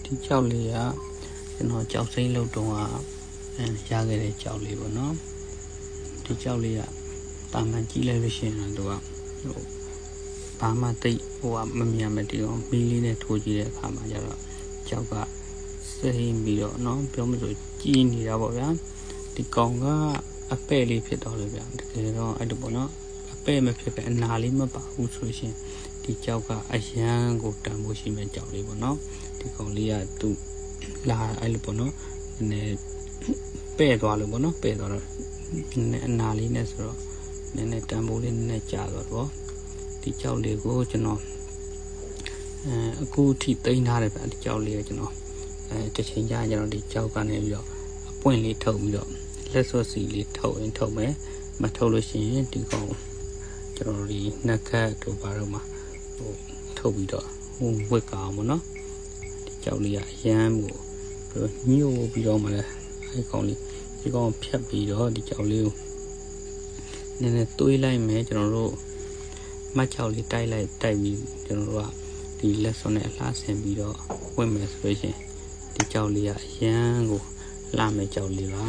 ဒီကြောက်လေးကကျွန်တော်ကြောက်စိမ့်လို့တုံးကရခဲ့တဲ့ကြောက်လေးပေါ့နော်ဒီကြောက်လေးကတာမန်ကြီးလိုက်လို့ရှိရင်တော့ဘာမှတိတ်မမြင်မတည်အောင်မီးလေးနဲ့ထိုးကြည့်တဲ့အခါမှာကျတော့ကြောက်ကစိမ့်ပြီးတော့နော်ပြောမလို့ကြီးနေတာပေါ့ဗျာဒီကောင်ကအပဲ့လေးဖြစ်တော့လေဗျာတကယ်တော့အဲ့လိုပေါ့နော်အပဲ့မဖြစ်ပဲအနာလေးမပါဘူးဆိုရှင်ဒီကြောက်ကအရန်ကိုတန်ဖို့ရှိမဲ့ကြောက်လေးပေါ့နော်ဒီကောင်လေးကသူ့လာအဲ့လိုပေါ့နော်နည်းပဲ့သွားလို့ပေါ့နော်ပဲ့သွားတော့အနာလေးနဲ့ဆိုတော့နည်းနည်းတန်ဖိုးလေးနည်းနည်းကြာတော့ပေါ့ဒီကြောက်လေးကိုကျွန်တော်အခုထိသိမ်းထားတယ်ဗျဒီကြောက်လေးကိုကျွန်တော်တစ်ချိန်ကြာကျွန်တော်ဒီကြောက်ကနေပြီးတော့အပွင့်လေးထုတ်ပြီးတော့လက်စောစီလေးထုတ်ရင်ထုတ်မယ်မထုတ်လို့ရှိရင်ဒီကောင်ကျွန်တော်ဒီနှက်ခတ်တို့ဘာတော့မှထုတ်ပြီးတော့ဝက်ကောင်ပေါ့နော်ဒီကြောက်လေးကအရန်ကိုညှို့ပြီးတော့မှလည်းအဲ့ကောင်လေးဒီကောင်ဖြတ်ပြီးတော့ဒီကြောက်လေးကိုနည်းနည်းတွေးလိုက်မယ်ကျွန်တော်တို့မတ်ချောက်လေးတိုက်ပြီးကျွန်တော်တို့ကဒီလက်စွပ်နဲ့အလှဆင်ပြီးတော့ဝက်မယ်ဆိုလို့ရှိရင်ဒီကြောက်လေးကအရန်ကိုလှမယ်ကြောက်လေးပါ